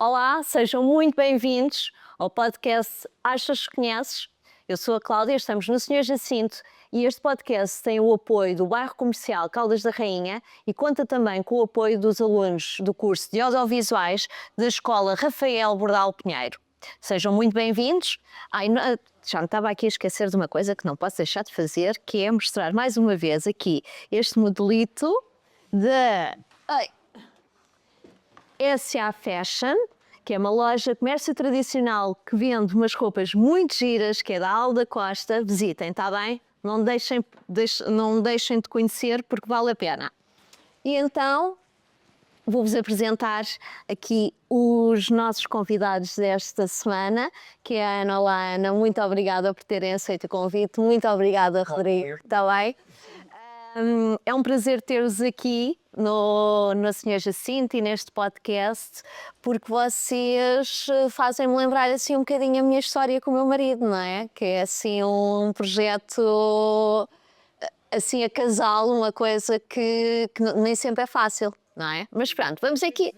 Olá, sejam muito bem-vindos ao podcast Achas que Conheces? Eu sou a Cláudia, estamos no Senhor Jacinto e este podcast tem o apoio do Bairro Comercial Caldas da Rainha e conta também com o apoio dos alunos do curso de Audiovisuais da Escola Rafael Bordal Pinheiro. Sejam muito bem-vindos. Já me estava aqui a esquecer de uma coisa que não posso deixar de fazer, que é mostrar mais uma vez aqui este modelito da SA Fashion, que é uma loja de comércio tradicional que vende umas roupas muito giras, que é da Alda Costa. Visitem, está bem? Não deixem de conhecer porque vale a pena. E então vou-vos apresentar aqui os nossos convidados desta semana, que é a Ana. Olá, Ana, muito obrigada por terem aceito o convite. Muito obrigada, Rodrigo. Está bem? É um prazer ter-vos aqui no Senhor Jacinto e neste podcast, porque vocês fazem-me lembrar assim um bocadinho a minha história com o meu marido, não é? Que é assim um projeto assim a casal, uma coisa que nem sempre é fácil, não é? Mas pronto, vamos aqui,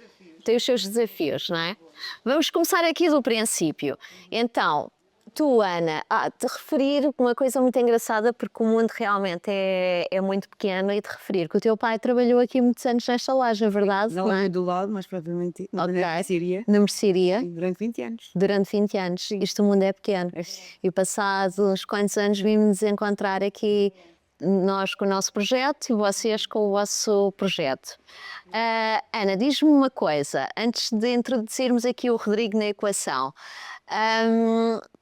tem os seus desafios, não é? Vamos começar aqui do princípio. Então, tu, Ana, te referir uma coisa muito engraçada, porque o mundo realmente é muito pequeno, e te referir que o teu pai trabalhou aqui muitos anos nesta loja, é verdade? Não é do lado, mas propriamente na Mercearia. Na mercearia? Durante 20 anos. Durante 20 anos. Isto, o mundo é pequeno. E passados uns quantos anos vimos-nos encontrar aqui, nós com o nosso projeto e vocês com o vosso projeto. Ana, diz-me uma coisa, antes de introduzirmos aqui o Rodrigo na equação.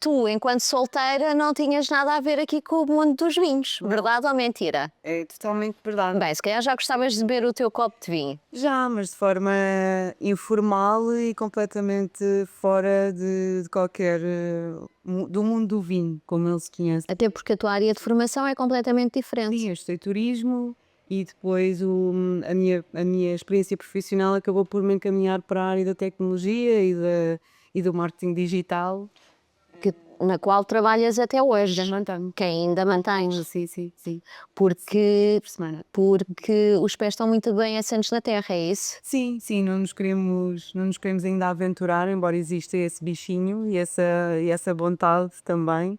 Tu, enquanto solteira, não tinhas nada a ver aqui com o mundo dos vinhos, verdade ou mentira? É totalmente verdade. Bem, se calhar já gostavas de beber o teu copo de vinho. Já, mas de forma informal e completamente fora de qualquer... do mundo do vinho, como ele se conhece. Até porque a tua área de formação é completamente diferente. Sim, eu estudei turismo e depois a minha experiência profissional acabou por me encaminhar para a área da tecnologia e do marketing digital. Na qual trabalhas até hoje. Ainda mantenho. Que ainda mantens. Sim. Porque Por semana. os pés estão muito bem assentos na terra, é isso? Sim, não nos queremos ainda aventurar, embora exista esse bichinho e essa vontade também.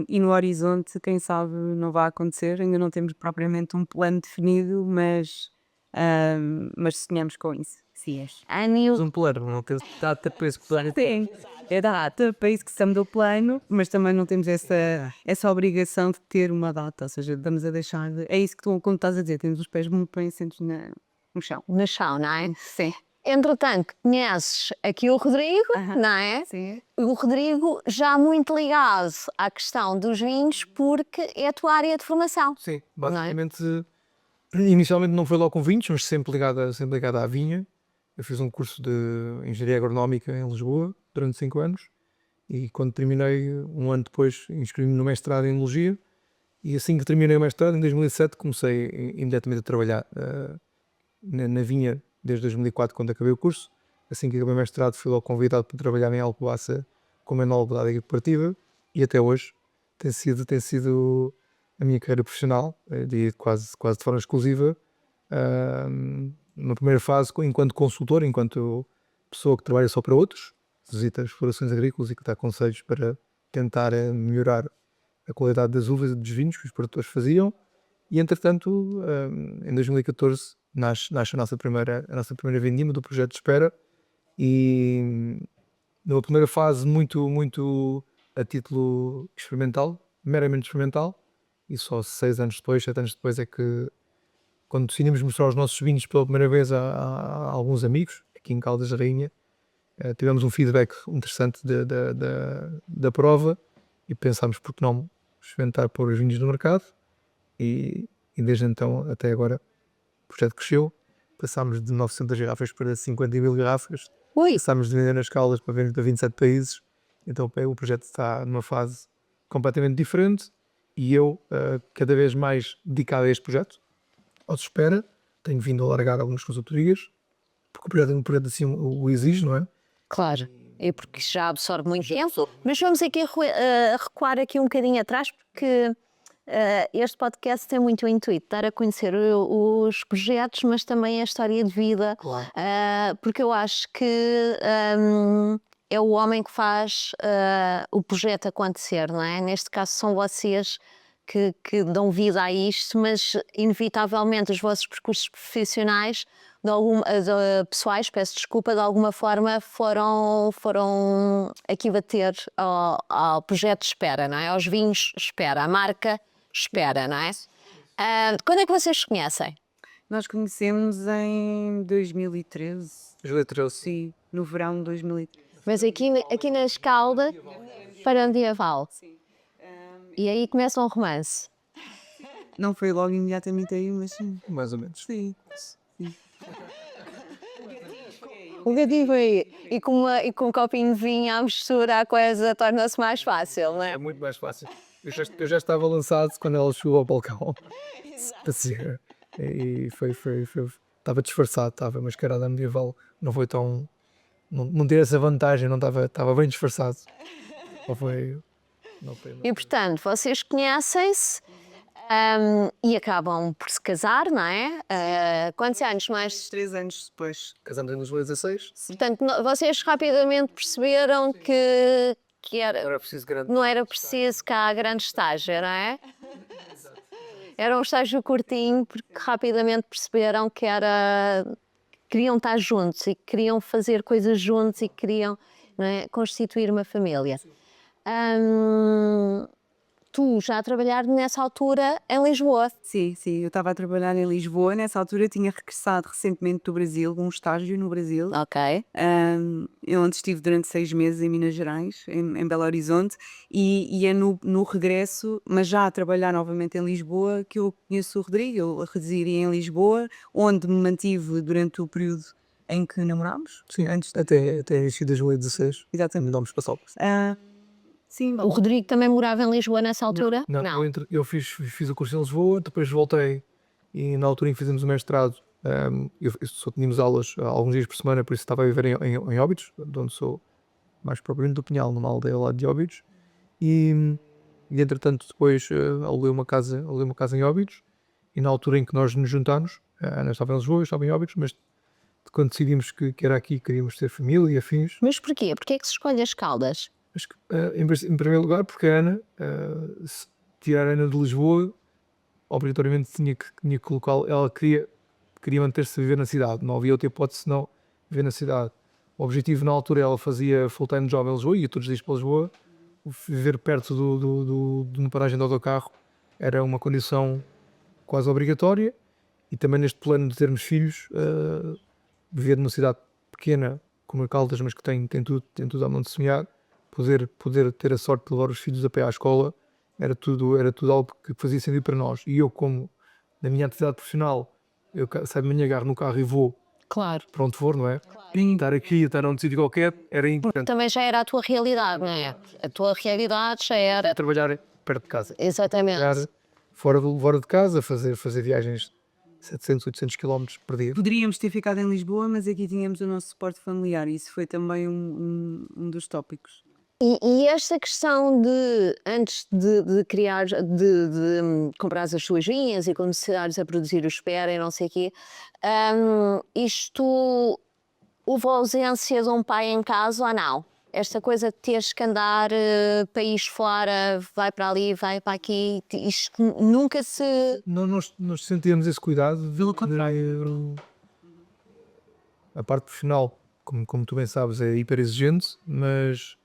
E no horizonte, quem sabe, não vai acontecer. Ainda não temos propriamente um plano definido, mas sonhamos com isso. Sim, Temos um plano, não temos data para esse plano. Sim, é data para isso que estamos do plano, mas também não temos essa obrigação de ter uma data, ou seja, estamos a deixar. É isso que tu, como estás a dizer, temos os pés muito bem assentos no chão. no chão, não é? Sim. Entretanto, conheces aqui o Rodrigo, não é? Sim. O Rodrigo já muito ligado à questão dos vinhos, porque é a tua área de formação. Sim, basicamente, inicialmente não foi logo com vinhos, mas sempre ligado à vinha. Eu fiz um curso de Engenharia Agronómica em Lisboa durante 5 anos e quando terminei, um ano depois, inscrevi-me no mestrado em Enologia e assim que terminei o mestrado, em 2007, comecei imediatamente a trabalhar na vinha desde 2004, quando acabei o curso. Assim que acabei o mestrado, fui logo convidado para trabalhar em Alcobaça como enólogo da área cooperativa e até hoje tem sido a minha carreira profissional, quase de forma exclusiva. Na primeira fase, enquanto consultor, enquanto pessoa que trabalha só para outros, visita as explorações agrícolas e que dá conselhos para tentar melhorar a qualidade das uvas e dos vinhos que os produtores faziam. E entretanto, em 2014, nasce a nossa primeira vindima do projeto de espera e numa primeira fase muito a título experimental, meramente experimental, e só 7 anos depois é que, quando decidimos mostrar os nossos vinhos pela primeira vez a alguns amigos, aqui em Caldas da Rainha, tivemos um feedback interessante da prova e pensámos por que não experimentar pôr os vinhos no mercado e desde então até agora o projeto cresceu, passámos de 900 garrafas para 50.000 garrafas, passámos de vender nas Caldas para vender para 27 países, então o projeto está numa fase completamente diferente e eu cada vez mais dedicado a este projeto. Ao de espera, tenho vindo a largar algumas consultorias, porque o projeto assim o exige, não é? Claro, é porque já absorve muito tempo. Mas vamos aqui a recuar aqui um bocadinho atrás, porque este podcast tem muito o intuito de dar a conhecer os projetos, mas também a história de vida, Claro. porque eu acho que é o homem que faz o projeto acontecer, não é? Neste caso são vocês que dão vida a isto, mas inevitavelmente os vossos percursos profissionais, pessoais, peço desculpa, de alguma forma foram aqui bater ao projeto de espera, não é? Aos vinhos espera, a marca espera, não é? Quando é que vocês se conhecem? Nós conhecemos em 2013. 2013. Sim, no verão de 2013. Mas aqui na Escalda, para medieval. E aí começa um romance. Não foi logo imediatamente aí, mas sim. Mais ou menos. Sim. O gatinho foi aí. E com um copinho de vinho à mistura, a coisa torna-se mais fácil, não é? É muito mais fácil. Eu já estava lançado quando ela chegou ao balcão. Assim, e estava disfarçado, estava mascarada medieval. Não foi tão. Não ter essa vantagem, não estava bem disfarçado. Não foi. E portanto, vocês conhecem-se e acabam por se casar, não é? Quantos anos mais? 3 anos depois. Casamos em 2016. Portanto, vocês rapidamente perceberam que Não era preciso grande. não era preciso cá grande estágio, não é? Era um estágio curtinho, porque rapidamente perceberam que queriam estar juntos e queriam fazer coisas juntos e queriam, não é, constituir uma família. Tu já a trabalhar nessa altura em Lisboa. Sim, eu estava a trabalhar em Lisboa. Nessa altura tinha regressado recentemente do Brasil, um estágio no Brasil. Ok. Onde estive durante 6 meses em Minas Gerais, em Belo Horizonte, e é no regresso, mas já a trabalhar novamente em Lisboa, que eu conheço o Rodrigo. Eu residia em Lisboa, onde me mantive durante o período em que namorámos. Sim, até início de 2016. Exatamente. Mudámos para Salpas. Sim, O Rodrigo também morava em Lisboa nessa altura? Não. Eu fiz o curso em Lisboa, depois voltei e na altura em que fizemos o mestrado, eu só tínhamos aulas alguns dias por semana, por isso estava a viver em Óbidos, de onde sou mais propriamente do Pinhal, numa aldeia lá de Óbidos, e entretanto depois aluguei uma casa em Óbidos, e na altura em que nós nos juntámos, a Ana estava em Lisboa, eu estava em Óbidos, mas quando decidimos que era aqui, queríamos ter família e afins. Mas porquê? Porquê é que se escolhe as Caldas? Acho que, em primeiro lugar, porque a Ana, se tirar a Ana de Lisboa, obrigatoriamente tinha que colocá-la. Ela queria manter-se a viver na cidade, não havia outra hipótese senão viver na cidade. O objetivo na altura, ela fazia full-time job em Lisboa, ia todos os dias para Lisboa. Viver perto de uma paragem de autocarro era uma condição quase obrigatória, e também neste plano de termos filhos, viver numa cidade pequena como a Caldas, mas que tem tudo à mão de semear, poder ter a sorte de levar os filhos a pé à escola, era tudo algo que fazia sentido para nós. E eu, como na minha atividade profissional, eu saio de manhã, agarro no carro e vou Claro. para onde for, não é? Estar aqui, estar num sítio qualquer, era importante. Também já era a tua realidade, não é? A tua realidade já era. Trabalhar perto de casa. Exatamente. Trabalhar fora de casa, fazer viagens 700, 800 km por dia. Poderíamos ter ficado em Lisboa, mas aqui tínhamos o nosso suporte familiar, e isso foi também um dos tópicos. E esta questão de, antes de criar, de comprar as suas vinhas e começares a produzir o espera e não sei o quê, isto houve ausência de um pai em casa ou não? Esta coisa de teres que andar país fora, vai para ali, vai para aqui, isto nunca se... Nós sentíamos esse cuidado, a parte profissional, como tu bem sabes, é hiper exigente, mas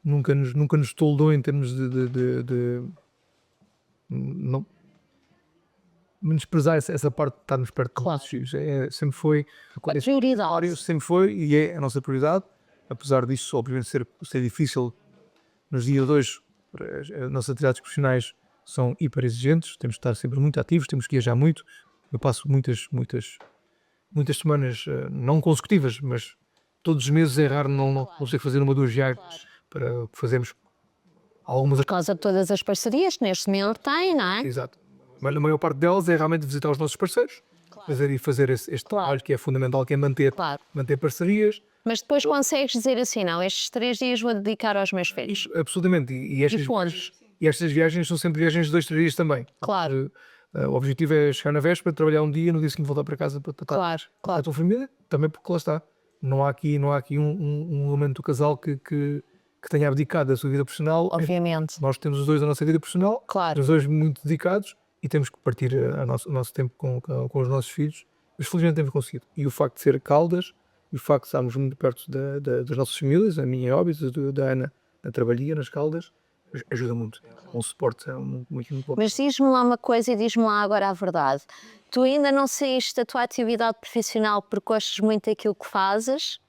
nunca nos toldou em termos de não menosprezar essa parte de estarmos perto de nossos filhos. Sempre foi A prioridade. sempre foi e é a nossa prioridade, apesar disso obviamente ser difícil nos dias de hoje. As nossas atividades profissionais são hiper exigentes, temos de estar sempre muito ativos, temos que viajar muito. Eu passo muitas semanas não consecutivas, mas todos os meses é raro não sei fazer uma ou duas viagens para fazermos algumas. Por causa de todas as parcerias que neste momento tem, não é? Exato. Mas a maior parte delas é realmente visitar os nossos parceiros, fazer este trabalho que é fundamental, que é manter parcerias. Mas depois consegues dizer assim, não, estes 3 dias vou dedicar aos meus filhos. Absolutamente. E E estas viagens são sempre viagens de 2, 3 dias também. Claro. O objetivo é chegar na véspera, trabalhar um dia, no dia seguinte voltar para casa para estar Claro, a claro. tua família, também porque lá está. Não há aqui um elemento do casal que tenha abdicado da sua vida profissional. Obviamente. Nós temos os dois a nossa vida profissional, Claro. os dois muito dedicados e temos que partir o nosso tempo com os nossos filhos. Mas felizmente temos conseguido. E o facto de ser Caldas, e o facto de estarmos muito perto das nossas famílias, a minha em Óbidos, da Ana na Trabalhia, nas Caldas, ajuda muito. Um suporte muito bom. Mas diz-me lá uma coisa e diz-me lá agora a verdade. Tu ainda não saíste da tua atividade profissional porque gostas muito daquilo que fazes?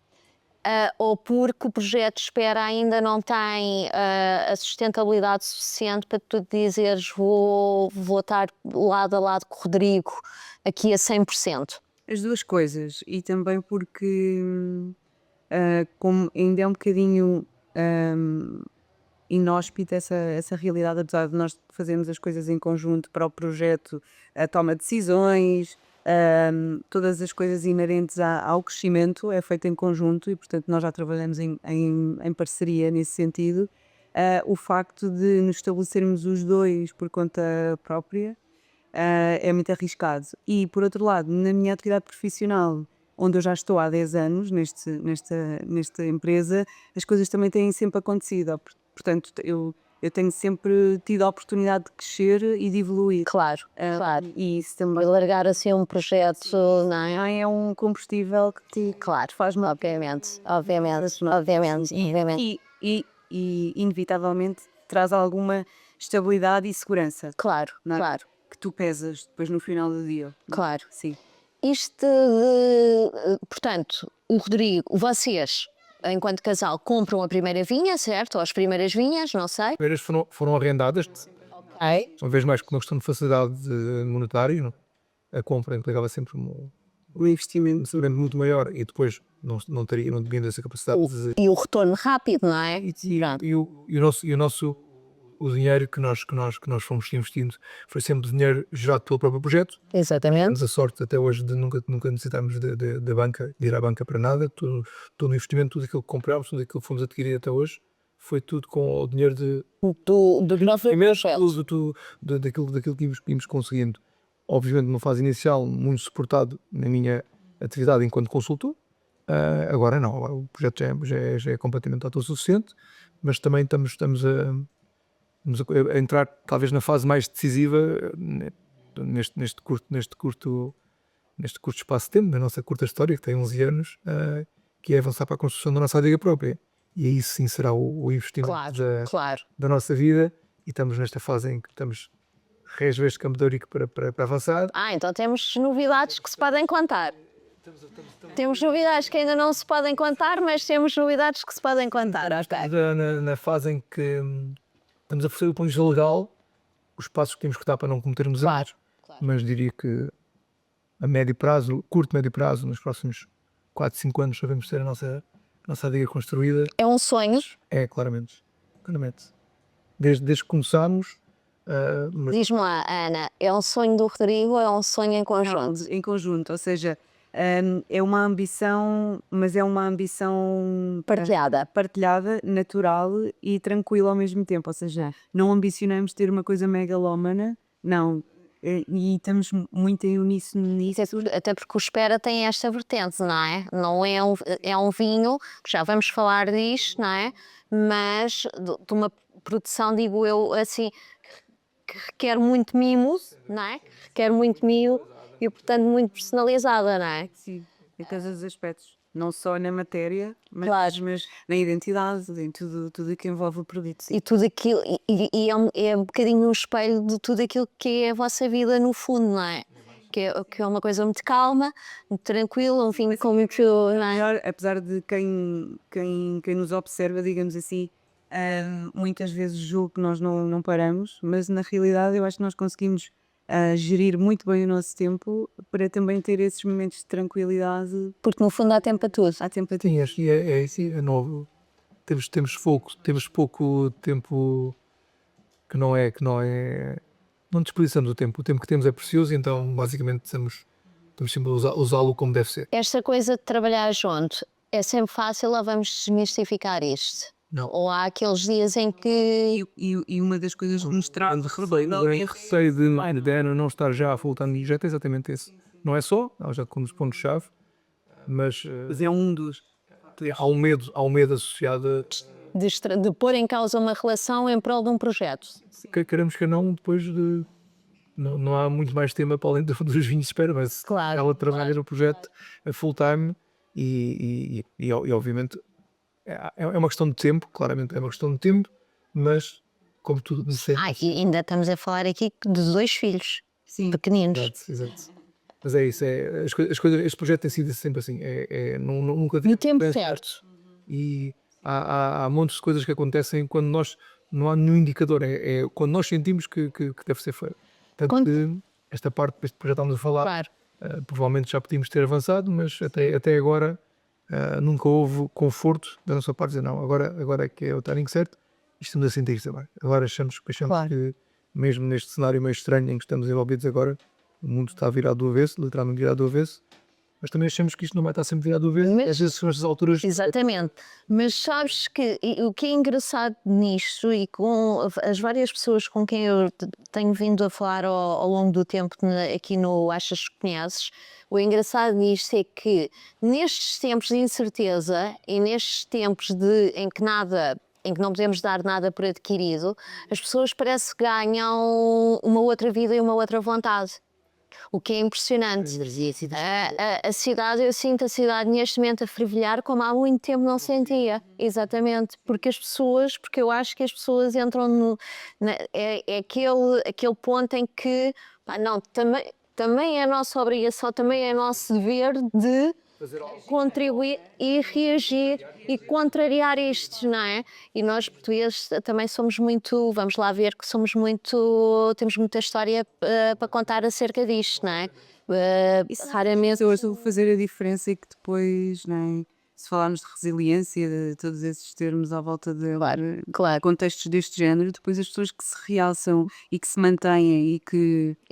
Ou porque o projeto Espera ainda não tem a sustentabilidade suficiente para tu dizeres vou estar lado a lado com o Rodrigo aqui a 100%? As duas coisas, e também porque como ainda é um bocadinho inóspita essa realidade, apesar de nós fazermos as coisas em conjunto para o projeto, a toma de decisões, todas as coisas inerentes ao crescimento é feito em conjunto e portanto nós já trabalhamos em parceria nesse sentido. O facto de nos estabelecermos os dois por conta própria é muito arriscado. E por outro lado, na minha atividade profissional, onde eu já estou há 10 anos nesta empresa, as coisas também têm sempre acontecido. Portanto, eu tenho sempre tido a oportunidade de crescer e de evoluir. Claro, claro. E isso E também largar assim um projeto, não é? é um combustível que te Claro, faz mal. obviamente. E inevitavelmente traz alguma estabilidade e segurança, Claro, não é? claro, Que tu pesas depois no final do dia. claro. Sim. Isto portanto, o Rodrigo, vocês, enquanto casal, compram a primeira vinha, certo? Ou as primeiras vinhas, não sei. As primeiras foram arrendadas, Ok. uma vez mais com uma questão de facilidade monetária, não? A compra implicava sempre um investimento investimento muito maior e depois não tinha essa capacidade de... E o retorno rápido, não é? E o dinheiro que nós fomos investindo foi sempre dinheiro gerado pelo próprio projeto. Exatamente. Temos a sorte até hoje de nunca necessitarmos de banca, de ir à banca para nada. Todo o investimento, tudo aquilo que comprámos, tudo aquilo que fomos adquirir até hoje, foi tudo com o dinheiro Do nosso daquilo que íamos conseguindo. Obviamente, numa fase inicial, muito suportado na minha atividade enquanto consultor. Agora não, o projeto já é completamente autossuficiente, mas também estamos a entrar talvez na fase mais decisiva neste curto espaço de tempo, na nossa curta história, que tem 11 anos, que é avançar para a construção da nossa adega própria. E aí sim será o investimento Claro. da nossa vida, e estamos nesta fase em que estamos reis de Campo de Ourique para avançar. Então temos novidades que se podem contar. Temos novidades que ainda não se podem contar, mas temos novidades que se podem contar. Ok. Na fase em que estamos a fazer o ponto de vista legal, os passos que temos que dar para não cometermos erros, mas diria que a médio prazo, curto médio prazo, nos próximos 4, 5 anos sabemos ter a nossa adega construída. É um sonho. É, claramente. Desde que começámos. Diz-me lá, Ana, é um sonho do Rodrigo ou é um sonho em conjunto? em conjunto, ou seja, é uma ambição, mas é uma ambição partilhada, natural e tranquila ao mesmo tempo, ou seja, não ambicionamos ter uma coisa megalómana, não, e estamos muito em uníssono nisso. Até porque o Espera tem esta vertente, não é? Não é um vinho, que já vamos falar disto, não é? Mas de uma produção, digo eu, assim, que requer muito mimo, não é? Requer muito mimo e, portanto, muito personalizada, não é? Sim, em todos os aspectos. Não só na matéria, mas, Claro. mas na identidade, em tudo que envolve o produto. Sim. E tudo aquilo, é um bocadinho um espelho de tudo aquilo que é a vossa vida no fundo, não é? Que é uma coisa muito calma, muito tranquila, um vinho com muito... não é? Melhor, apesar de quem nos observa, digamos assim, muitas vezes julga que nós não paramos, mas na realidade eu acho que nós conseguimos gerir muito bem o nosso tempo para também ter esses momentos de tranquilidade. Porque no fundo há tempo para tudo. Há tempo a tudo. Sim, acho que é novo. Temos pouco tempo que não é. Não desperdiçamos o tempo. O tempo que temos é precioso, então basicamente estamos sempre a usá-lo como deve ser. Esta coisa de trabalhar junto é sempre fácil ou vamos desmistificar isto? Não. Ou há aqueles dias em que. E uma das coisas que nos traz O receio de Ana não estar já a full time de é exatamente esse. Não é só, ela já com os pontos-chave, mas é um dos. há um medo associado De pôr em causa uma relação em prol de um projeto. que queremos que não, depois de. Não há muito mais tema para além dos vinhos de espera, mas Claro. ela trabalha no projeto a full time e obviamente é uma questão de tempo, claramente é uma questão de tempo, mas como tudo sempre. E ainda estamos a falar aqui de 2 filhos Sim. pequeninos. Exato. Mas é isso, as coisas, este projeto tem sido sempre assim, nunca No tempo pensa- certo. E há montes de coisas que acontecem quando nós não há nenhum indicador, quando nós sentimos que deve ser feito. Tanto que esta parte deste projeto estamos a falar, Claro. provavelmente já podíamos ter avançado, mas até agora nunca houve conforto da nossa parte de dizer não, agora é que é o timing certo e estamos a sentir isto também. Agora achamos Claro. que mesmo neste cenário meio estranho em que estamos envolvidos agora, o mundo está virado do avesso, literalmente virado do avesso, mas também achamos que isto não vai estar sempre virado do avesso, Mas- às vezes são estas alturas. Exatamente. Mas sabes que o que é engraçado nisto e com as várias pessoas com quem eu tenho vindo a falar ao longo do tempo aqui no Achas que Conheces, o engraçado nisto é que nestes tempos de incerteza e nestes tempos em que não podemos dar nada por adquirido, as pessoas parece que ganham uma outra vida e uma outra vontade. O que é impressionante. A cidade, eu sinto a cidade neste momento a fervilhar como há muito tempo não sentia. Exatamente. Porque eu acho que as pessoas entram é aquele ponto em que, não, também é a nossa obrigação, também é nosso dever de contribuir e reagir e contrariar isto, não é? E nós portugueses também somos muito, vamos lá ver que temos muita história para contar acerca disto, não é? Raramente. Eu estou a fazer a diferença e que depois, né, se falarmos de resiliência, de todos esses termos à volta de Claro, contextos deste género, depois as pessoas que se realçam e que se mantêm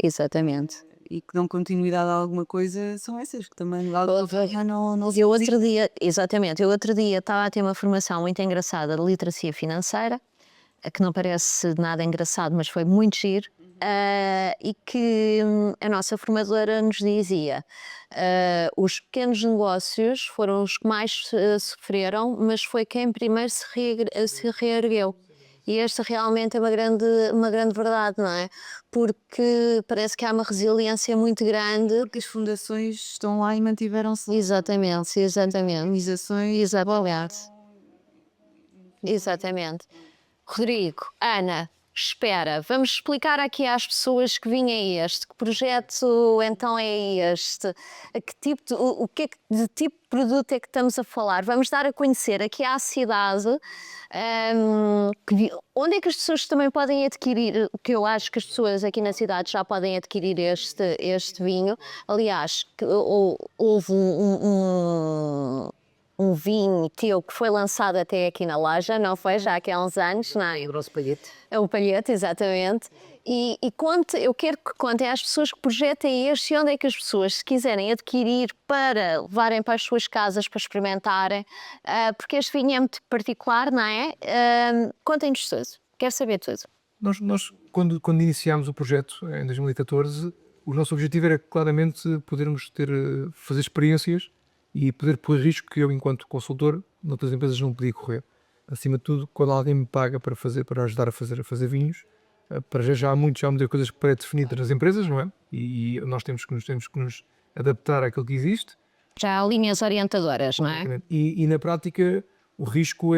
exatamente. e que dão continuidade a alguma coisa são essas que também lá não Eu outro dia, exatamente, eu outro dia estava a ter uma formação muito engraçada de literacia financeira, que não parece nada engraçado, mas foi muito giro, e que a nossa formadora nos dizia os pequenos negócios foram os que mais sofreram, mas foi quem primeiro se reergueu. E esta realmente é uma grande verdade, não é? Porque parece que há uma resiliência muito grande. porque as fundações estão lá e mantiveram-se. Exatamente. Organizações. Exatamente. Rodrigo, Ana, espera, vamos explicar aqui às pessoas que vinha este, que projeto então é este, de tipo de produto é que estamos a falar. Vamos dar a conhecer aqui à cidade onde é que as pessoas também podem adquirir, o que eu acho que as pessoas aqui na cidade já podem adquirir este vinho. Aliás, houve um vinho teu que foi lançado até aqui na loja, não foi? Já aqui há uns anos, não é? O nosso palhete. É o palhete, exatamente. E eu quero que contem às pessoas que projeto é este e onde é que as pessoas, se quiserem adquirir para levarem para as suas casas, para experimentarem, porque este vinho é muito particular, não é? Contem-nos tudo, quero saber tudo. Nós quando iniciámos o projeto em 2014, o nosso objetivo era claramente podermos fazer experiências e poder pôr risco que eu, enquanto consultor, noutras empresas não podia correr. Acima de tudo, quando alguém me paga para ajudar a fazer vinhos, para já há muitas coisas pré-definidas nas empresas, não é? E nós temos que nos adaptar àquilo que existe. Já há linhas orientadoras, não é? E na prática o risco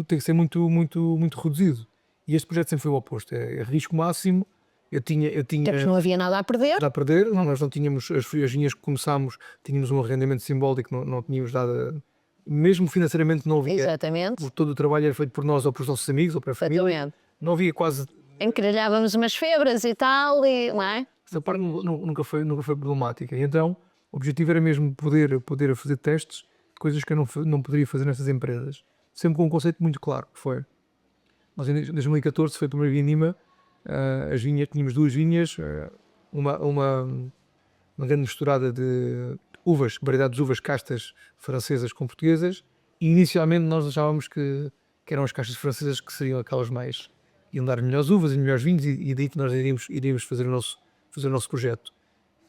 tem que ser muito reduzido. E este projeto sempre foi o oposto, é risco máximo. Eu tinha Porque não havia nada a perder. nada a perder, nós não tínhamos as vinhas que começámos, tínhamos um arrendamento simbólico, não tínhamos nada, mesmo financeiramente não havia. Exatamente. Todo o trabalho era feito por nós ou pelos nossos amigos ou para a família. Exatamente. Não havia quase. Encralhávamos umas febras e tal, não é? Essa parte nunca foi problemática. E então o objetivo era mesmo poder fazer testes de coisas que eu não poderia fazer nestas empresas. Sempre com um conceito muito claro, que foi. Nós em 2014 foi a primeira Vinima, tínhamos 2 vinhas, uma grande misturada de uvas, variedades de uvas castas francesas com portuguesas, e inicialmente nós achávamos que que eram as caixas francesas, que seriam aquelas mais iam dar melhores uvas e melhores vinhos, e daí que nós iríamos fazer o nosso projeto.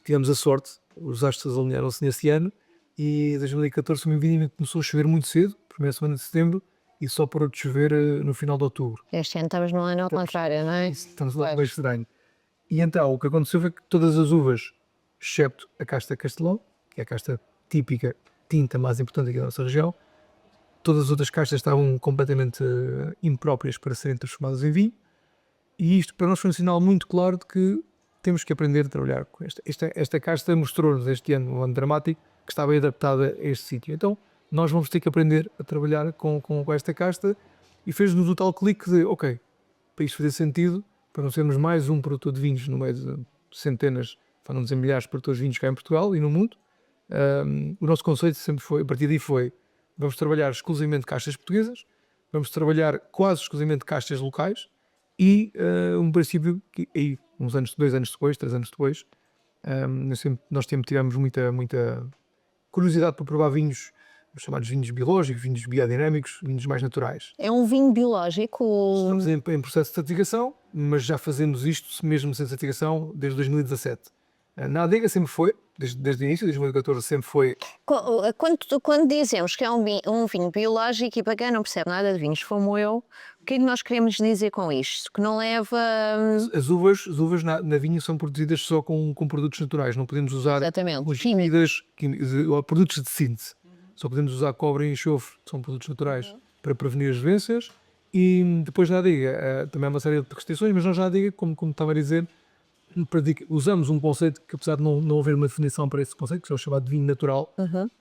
Tivemos a sorte, os astros alinharam-se nesse ano, e em 2014 foi uma vindima que começou a chover muito cedo, primeira semana de setembro, e só parou de chover no final de outubro. Este ano estamos no ano ao contrário, não é? Estamos lá bem estranho. E então o que aconteceu foi que todas as uvas, excepto a casta Castelão, que é a casta típica, tinta mais importante aqui da nossa região, todas as outras castas estavam completamente impróprias para serem transformadas em vinho, e isto para nós foi um sinal muito claro de que temos que aprender a trabalhar com esta casta. Mostrou-nos este ano, um ano dramático, que está bem adaptada a este sítio. Então nós vamos ter que aprender a trabalhar com esta casta, e fez-nos o tal clique de, ok, para isto fazer sentido, para não sermos mais um produtor de vinhos no meio de centenas, para não dizer milhares de produtores de vinhos cá em Portugal e no mundo, o nosso conceito sempre foi, a partir daí foi, vamos trabalhar exclusivamente castas portuguesas, vamos trabalhar quase exclusivamente castas locais, e um princípio que aí, 2 anos depois, 3 anos depois, nós tivemos muita curiosidade por provar vinhos, os chamados vinhos biológicos, vinhos biodinâmicos, vinhos mais naturais. É um vinho biológico. Estamos em processo de certificação, mas já fazemos isto mesmo sem certificação desde 2017. Na adega sempre foi, desde o início, desde 2014 sempre foi. Quando dizemos que é um vinho biológico, e para quem não percebe nada de vinhos como eu, o que é que nós queremos dizer com isto? Que não leva... As uvas na vinha são produzidas só com produtos naturais, não podemos usar Exatamente. ou produtos de síntese. Só podemos usar cobre e enxofre, que são produtos naturais, para prevenir as doenças. E depois na adega também há uma série de restrições, mas nós na adega, como estava a dizer, usamos um conceito que, apesar de não haver uma definição para esse conceito, que é o chamado de vinho natural,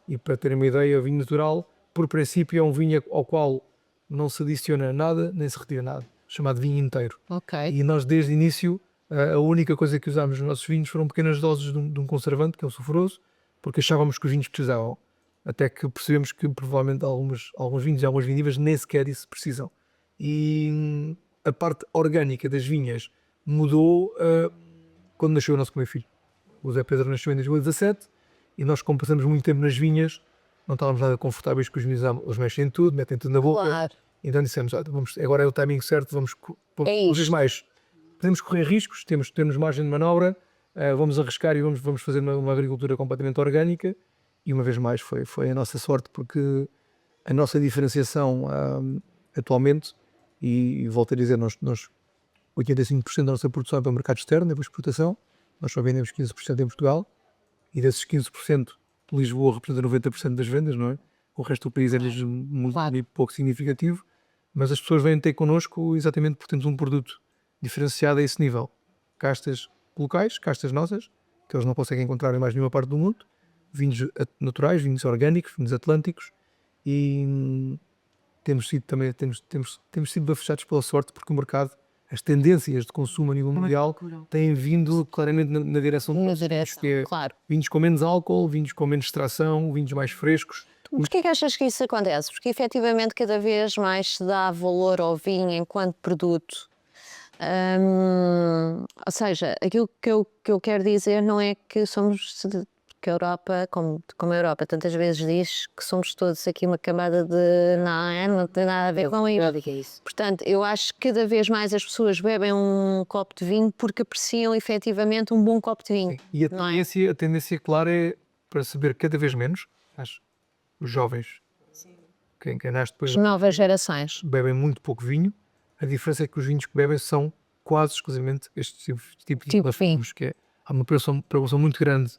e para terem uma ideia, o vinho natural, por princípio, é um vinho ao qual não se adiciona nada, nem se retira nada, chamado vinho inteiro. Ok. E nós, desde o início, a única coisa que usámos nos nossos vinhos foram pequenas doses de um conservante, que é o sulfuroso, porque achávamos que os vinhos precisavam. Até que percebemos que, provavelmente, alguns vinhos e algumas vindivas nem sequer isso precisam. E a parte orgânica das vinhas mudou quando nasceu o nosso primeiro filho. O Zé Pedro nasceu em 2017, e nós, como passamos muito tempo nas vinhas, não estávamos nada confortáveis com os vinhos, eles mexem tudo, metem tudo na boca. Claro. Então dissemos, agora é o timing certo, vamos mais. Podemos correr riscos, temos margem de manobra, vamos arriscar e vamos fazer uma agricultura completamente orgânica. E uma vez mais foi a nossa sorte, porque a nossa diferenciação atualmente, e volto a dizer, nós 85% da nossa produção é para o mercado externo, é para exportação, nós só vendemos 15% em Portugal, e desses 15%, Lisboa representa 90% das vendas, não é? O resto do país é muito pouco significativo, mas as pessoas vêm ter connosco exatamente porque temos um produto diferenciado a esse nível. Castas locais, castas nossas, que eles não conseguem encontrar em mais nenhuma parte do mundo, vinhos naturais, vinhos orgânicos, vinhos atlânticos, e temos sido bafejados pela sorte, porque o mercado, as tendências de consumo a nível mundial têm vindo claramente na direção de claro. Vinhos com menos álcool, vinhos com menos extração, vinhos mais frescos. Porquê que achas que isso acontece? Porque efetivamente cada vez mais se dá valor ao vinho enquanto produto. Ou seja, aquilo que eu quero dizer não é que somos... que a Europa, como a Europa tantas vezes diz, que somos todos aqui uma camada de não tem nada a ver com isso. Portanto, eu acho que cada vez mais as pessoas bebem um copo de vinho porque apreciam efetivamente um bom copo de vinho. Sim. E a tendência clara é para saber cada vez menos, os jovens, quem nasce depois, As novas gerações bebem muito pouco vinho. A diferença é que os vinhos que bebem são quase exclusivamente este tipo de vinho, que há uma preocupação muito grande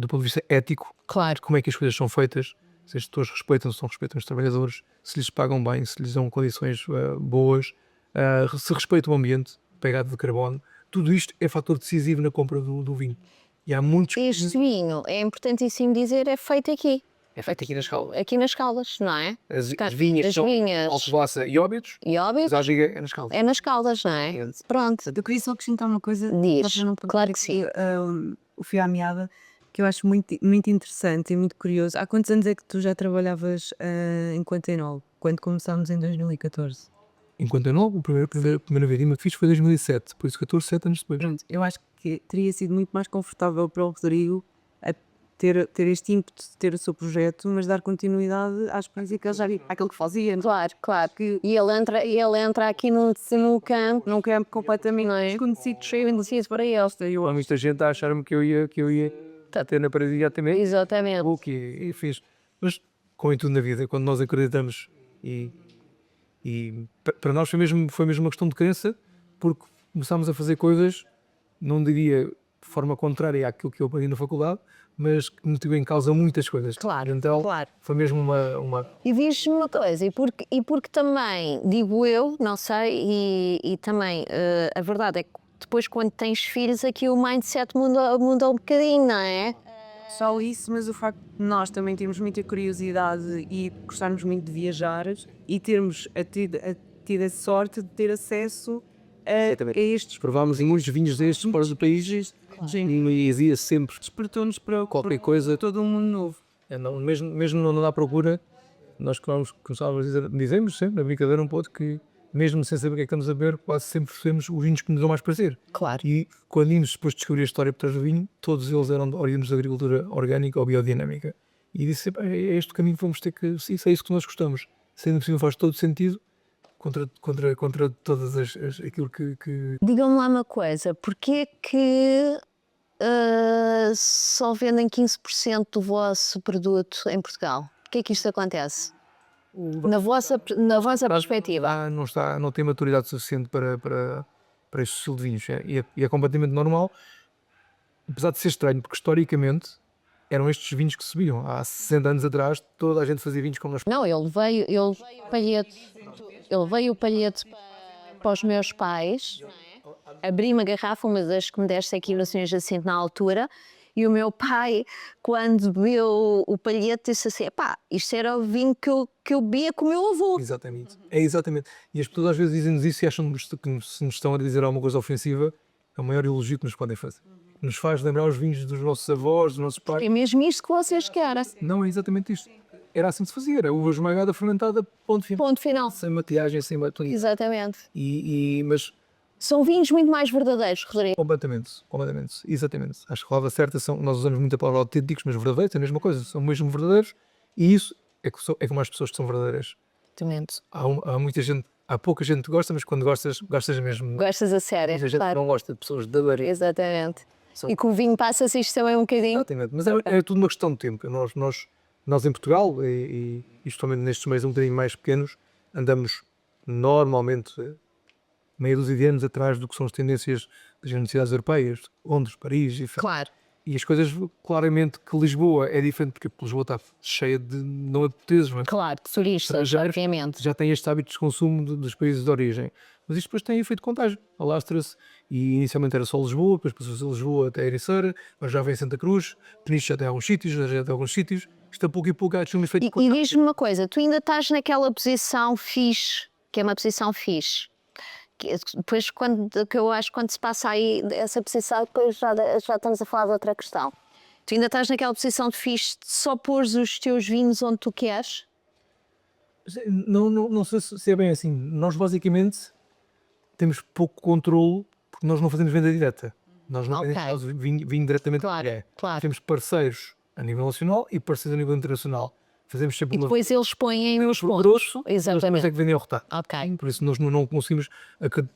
do ponto de vista ético, claro. Como é que as coisas são feitas, se as pessoas respeitam os trabalhadores, se lhes pagam bem, se lhes dão condições boas, se respeitam o ambiente, pegada de carbono. Tudo isto é fator decisivo na compra do vinho. E há muitos... Este vinho, é importantíssimo dizer, é feito aqui. É feito aqui nas Caldas. Aqui nas Caldas, não é? As vinhas são Alcobaça e Óbidos, mas a Ágiga é nas Caldas. É nas Caldas, não é? Pronto. Eu queria só acrescentar uma coisa. Diz, claro que sim. O fio à meada, que eu acho muito interessante e muito curioso. Há quantos anos é que tu já trabalhavas enquanto enólogo? Quando começámos em 2014? Enquanto enólogo, a primeira vendima que fiz foi em 2007, por isso 7 anos depois. Pronto, eu acho que teria sido muito mais confortável para o Rodrigo ter este ímpeto de ter o seu projeto, mas dar continuidade à experiência que ele já viu, àquilo que fazia. Claro, claro. E ele entra aqui num campo, Num campo completamente não é? desconhecido. Cheio de para eles. Há muita gente a achar-me que eu ia ter na parede e também Exatamente. o que e fiz. Mas, como em tudo na vida, quando nós acreditamos para nós foi mesmo uma questão de crença, porque começámos a fazer coisas, não diria de forma contrária àquilo que eu aprendi na faculdade, mas que metiu em causa muitas coisas. Claro, Então, claro. foi mesmo uma... E diz-me uma coisa, e porque também, digo eu, não sei, e também a verdade é que depois quando tens filhos aqui o mindset muda um bocadinho, não é? Só isso, mas o facto de nós também termos muita curiosidade e gostarmos muito de viajar e termos tido a sorte de ter acesso a estes. Provámos em muitos vinhos destes fora do país e exia sempre Despertou-nos para qualquer coisa. todo um mundo novo. Mesmo não andar à procura, nós começávamos a dizer, dizemos sempre, na brincadeira um pouco, que mesmo sem saber o que é que estamos a beber, quase sempre percebemos os vinhos que nos dão mais prazer. Claro. E quando íamos depois descobrir a história por trás do vinho, todos eles eram oriundos da agricultura orgânica ou biodinâmica. E disse sempre, é este o caminho que vamos ter que... Isso é isso que nós gostamos. Sendo possível faz todo sentido contra todas aquilo que... Digam-me lá uma coisa, porquê que só vendem 15% do vosso produto em Portugal? Porquê que isto acontece? Na vossa perspectiva. Não tem maturidade suficiente para este estilo de vinhos. E é completamente normal, apesar de ser estranho, porque historicamente eram estes vinhos que subiam. Há 60 anos atrás, toda a gente fazia vinhos como nós. Não, ele veio o palhete para os meus pais, abri uma garrafa, uma das que me deste aqui no Sr. Jacinto na altura, e o meu pai, quando bebeu o palhete, disse assim, pá, isto era o vinho que eu bebia com o meu avô. Exatamente. É exatamente. E as pessoas às vezes dizem-nos isso e acham que se nos estão a dizer alguma coisa ofensiva, é o maior elogio que nos podem fazer. Nos faz lembrar os vinhos dos nossos avós, dos nossos pais. É mesmo isto que vocês querem. Não é exatamente isto. Era assim que se fazia. Era uva esmagada, fermentada, ponto final. Ponto final. Sem maquiagem, sem batom. Exatamente. Mas São vinhos muito mais verdadeiros, Rodrigo. completamente, exatamente. Acho que a palavra certa nós usamos muito a palavra autênticos, mas verdadeiros é a mesma coisa, são mesmo verdadeiros e isso é como as pessoas que são verdadeiras. Exatamente. Há muita gente, há pouca gente que gosta, mas quando gostas mesmo. Gostas a sério, Muita gente claro. não gosta de pessoas da barriga. Exatamente. E com o vinho passa-se isto também um bocadinho. Exatamente, mas é tudo uma questão de tempo. Nós em Portugal, e justamente nestes meios um bocadinho mais pequenos, andamos normalmente meia dúzia de anos atrás do que são as tendências das universidades europeias, Londres, Paris, Claro. e as coisas, claramente que Lisboa é diferente, porque Lisboa está cheia de não é portugueses, mas Claro, turistas, estrangeiros, obviamente. já tem este hábito de consumo dos países de origem. Mas isto depois tem efeito contágio, alastra-se, e inicialmente era só Lisboa, depois passou-se a Lisboa até Ericeira, mas já vem Santa Cruz, Peniche já tem alguns sítios, já tem alguns sítios, isto a pouco e pouco há um efeito E diz-me uma coisa, tu ainda estás naquela posição fixe, que é uma posição fixe. Depois, que eu acho que quando se passa aí essa posição, depois já estamos a falar de outra questão. Tu ainda estás naquela posição de fixe de só pôres os teus vinhos onde tu queres? Não sei se é bem assim. Nós basicamente temos pouco controle porque nós não fazemos venda direta. Nós não vendemos vinho diretamente. Claro, claro. Temos parceiros a nível nacional e parceiros a nível internacional. Fazemos sempre E depois eles põem os pontos. grosso, Exatamente. depois é que vendem ao retalho. Ok. Por isso nós não conseguimos.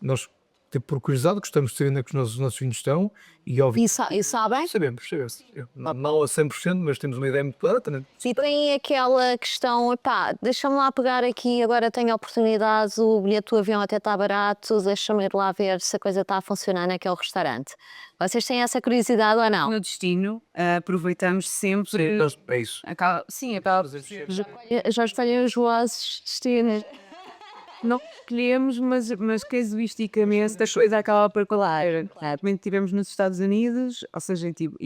Nós, por curiosidade, gostamos de saber onde é que os nossos vinhos estão e óbvio. E sabem? Sabemos. Não a 100%, mas temos uma ideia muito clara. E tem aquela questão, pá, deixa-me lá pegar aqui, agora tenho a oportunidade, o bilhete do avião até está barato, deixa-me ir lá ver se a coisa está a funcionar naquele restaurante. Vocês têm essa curiosidade ou não? No destino, aproveitamos sempre. É isso. Acaba por ser. Já escolhem os vossos destinos. Não escolhemos, mas casuisticamente a coisa acaba por colar. Realmente estivemos nos Estados Unidos, ou seja, tipo,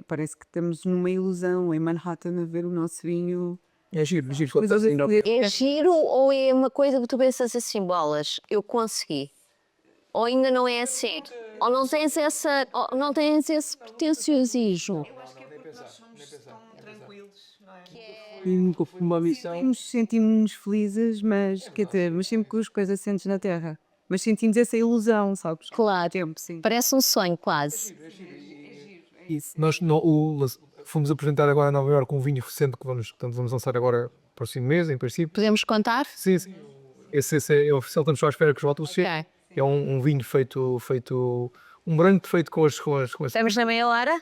parece que estamos numa ilusão em Manhattan a ver o nosso vinho. É giro. É giro ou é uma coisa que tu pensas assim, bolas, eu consegui? Ou ainda não é assim? Ou não tens esse pretenciosismo? Uma missão. Sentimos-nos felizes, mas sempre com os coisas assentes na terra. Mas sentimos essa ilusão, sabes? Claro, Tempo, sim. parece um sonho quase. Isso. Nós fomos apresentar agora a Nova Iorque um vinho recente que vamos lançar agora próximo mês, em princípio. Podemos contar? Sim, sim. Esse é oficial, estamos só à espera que os rótulos cheguem. Ok. É um vinho um branco feito com as Estamos na meia hora?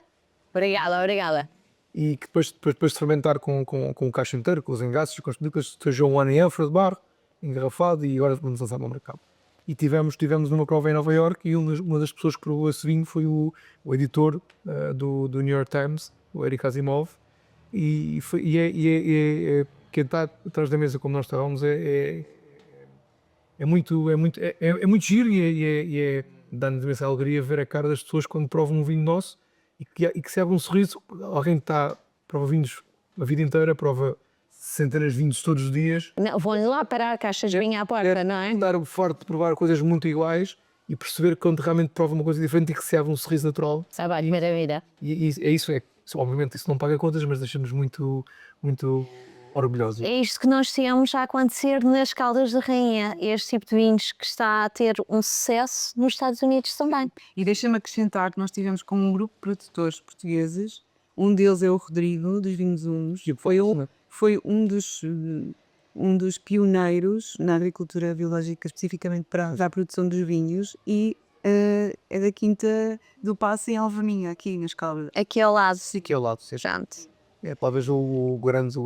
Obrigada. e que depois de fermentar com o cacho inteiro, com os engaços, com as películas, seja um ano em ânfora de barro, engarrafado, e agora vamos lançar no mercado. E tivemos numa prova em Nova Iorque e uma das pessoas que provou esse vinho foi o editor do New York Times, o Eric Asimov, quem está atrás da mesa como nós estávamos é muito giro e dá-nos imensa alegria ver a cara das pessoas quando provam um vinho nosso e que se abre um sorriso. Alguém que prova vinhos a vida inteira, prova centenas de vinhos todos os dias. Não, vão lá parar caixas de vinho à porta, não é? Dar o farto de provar coisas muito iguais e perceber que quando realmente prova uma coisa diferente e que se abre um sorriso natural. Sabe, maravilha. E obviamente isso não paga contas, mas deixa-nos muito, muito orgulhosos. É isto que nós temos a acontecer nas Caldas da Rainha. Este tipo de vinhos que está a ter um sucesso nos Estados Unidos também. E deixa-me acrescentar que nós tivemos com um grupo de produtores portugueses, um deles é o Rodrigo, dos Vinhos Hunos, foi um dos pioneiros na agricultura biológica, especificamente para a produção dos vinhos, e é da Quinta do Passo em Alverninha, aqui nas Caldas. Aqui ao lado. Sim, que é ao lado. Portanto, É talvez o grande.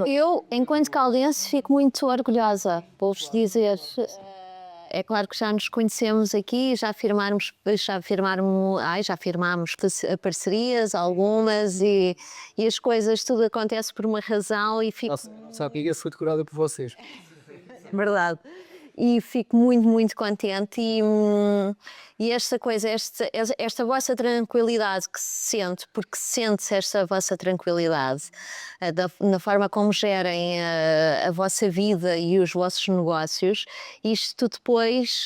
eu, enquanto caldense, fico muito orgulhosa, vou-vos dizer. É claro que já nos conhecemos aqui, já firmámos parcerias, algumas, e as coisas, tudo acontece por uma razão e fico... Nossa, sabe que esse foi decorado por vocês. Verdade. E fico muito, muito contente e esta coisa, esta vossa tranquilidade que se sente, porque sente-se esta vossa tranquilidade na forma como gerem a vossa vida e os vossos negócios, isto depois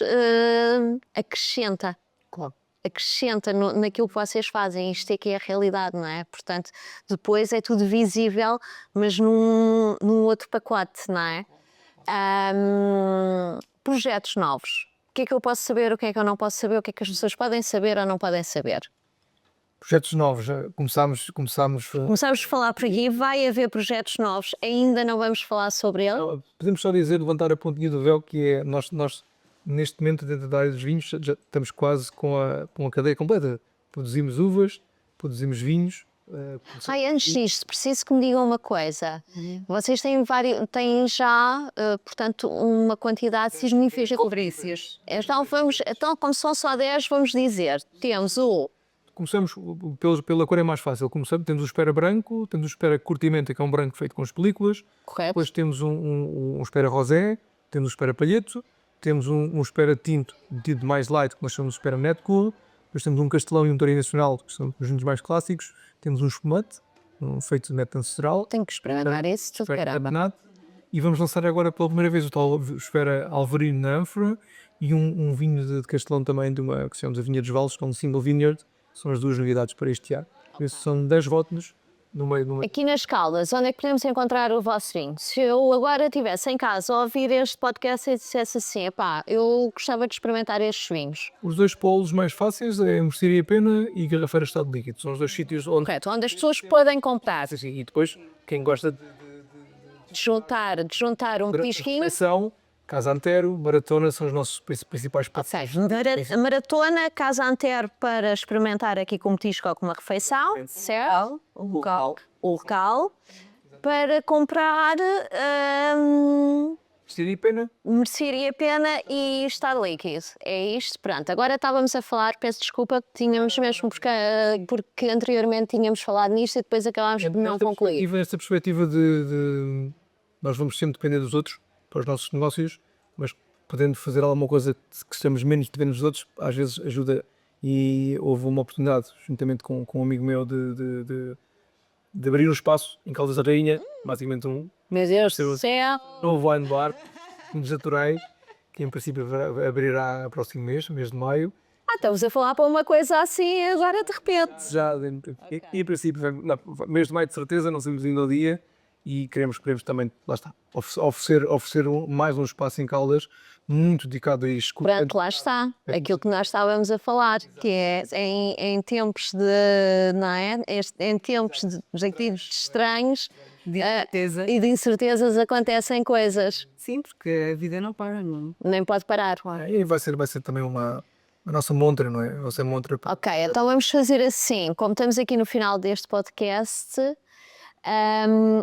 acrescenta. Claro. Acrescenta naquilo que vocês fazem, isto é que é a realidade, não é? Portanto, depois é tudo visível, mas num outro pacote, não é? Projetos novos. O que é que eu posso saber, o que é que eu não posso saber, o que é que as pessoas podem saber ou não podem saber? Projetos novos, começámos. Começámos a falar por aqui, vai haver projetos novos, ainda não vamos falar sobre ele. Podemos só dizer, levantar a pontinha do véu, que é nós neste momento, dentro da área dos vinhos, já estamos quase com a cadeia completa. Produzimos uvas, produzimos vinhos. Antes disto, preciso que me digam uma coisa. Vocês têm já, portanto, uma quantidade significativa de cobrícios. Então, como são só 10, vamos dizer, temos Começamos pela cor é mais fácil. Temos o espera branco, temos o espera curtimento, que é um branco feito com as películas. Correto. Depois temos um espera rosé, temos o espera palheto, temos um espera tinto, metido mais light, que nós chamamos de espera netcool. Depois temos um castelão e um taurino nacional, que são os vinhos mais clássicos. Temos um espumante, feito de método ancestral. Tenho que experimentar esse, tudo caramba. E vamos lançar agora pela primeira vez o tal espera alvarino na ânfora e um vinho de castelão também, de uma que se chama a Vinha dos Vales, que é um single vineyard. São as duas novidades para este ano. São 10 rótulos no meio. Aqui nas Caldas, onde é que podemos encontrar o vosso vinho? Se eu agora estivesse em casa a ouvir este podcast e dissesse assim, eu gostava de experimentar estes vinhos. Os dois polos mais fáceis é Mercearia Pena e Garrafeira Estado Líquido. São os dois sítios onde... Correto, onde as pessoas podem comprar. Sim, e depois, quem gosta de juntar um pisquinho. Casa Antero, Maratona são os nossos principais parceiros. Maratona, Casa Antero para experimentar aqui com um petisco ou com uma refeição, certo? O local. Para comprar Mercearia Pena e Estado Líquido. É isto, pronto. Agora estávamos a falar, peço desculpa, tínhamos mesmo porque anteriormente tínhamos falado nisto e depois acabámos por não concluir. E nesta perspectiva de nós vamos sempre depender dos outros para os nossos negócios, mas podendo fazer alguma coisa que estamos menos dependendo dos outros, às vezes ajuda. E houve uma oportunidade, juntamente com um amigo meu, de abrir um espaço em Caldas da Rainha, basicamente Meu Deus do céu! novo wine bar, um desaturai, que em princípio abrirá no próximo mês de maio. Estamos a falar para uma coisa assim agora de repente. Já, e em princípio, mês de maio de certeza, não sabemos ainda o dia, e queremos também, lá está, oferecer mais um espaço em Caldas muito dedicado a isto. Pronto, lá está. Aquilo que nós estávamos a falar, que é em tempos de, não é? Em tempos de estranhos De certeza. e de incertezas acontecem coisas. Sim, porque a vida não para, não. Nem pode parar. E vai ser também a nossa montra, não é? Vai ser montra. Ok, então vamos fazer assim. Como estamos aqui no final deste podcast,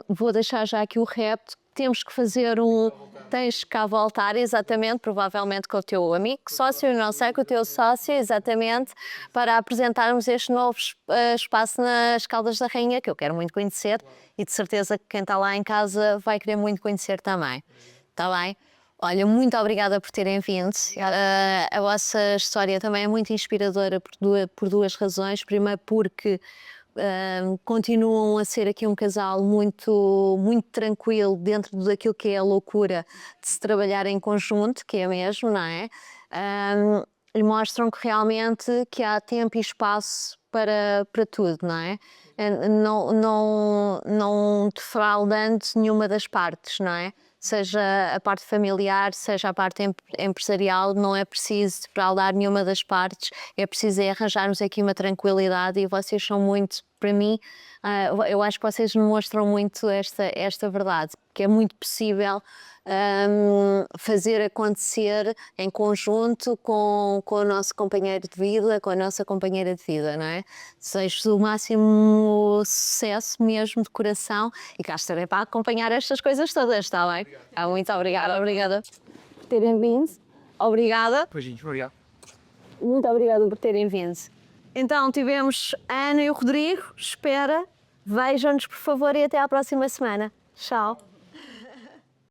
vou deixar já aqui o repto. Temos que fazer tens que cá voltar, exatamente, provavelmente com o teu amigo, sócio, não sei, com o teu sócio, exatamente, para apresentarmos este novo espaço nas Caldas da Rainha, que eu quero muito conhecer e de certeza que quem está lá em casa vai querer muito conhecer também. Está bem? Olha, muito obrigada por terem vindo. A vossa história também é muito inspiradora por duas razões. Primeiro porque continuam a ser aqui um casal muito, muito tranquilo dentro daquilo que é a loucura de se trabalhar em conjunto, que é mesmo, não é? E mostram que realmente que há tempo e espaço para tudo, não é? Não defraudando nenhuma das partes, não é? Seja a parte familiar, seja a parte empresarial, não é preciso defraudar nenhuma das partes, é preciso arranjarmos aqui uma tranquilidade e vocês são muito, para mim, eu acho que vocês me mostram muito esta verdade, que é muito possível fazer acontecer em conjunto com o nosso companheiro de vida, com a nossa companheira de vida, não é? Desejo o máximo sucesso mesmo de coração e cá estarei para acompanhar estas coisas todas, está bem? Muito obrigada por terem vindo. Obrigada. Beijinhos, obrigado. Muito obrigada por terem vindo. Então tivemos a Ana e o Rodrigo, vejam-nos por favor e até à próxima semana. Tchau.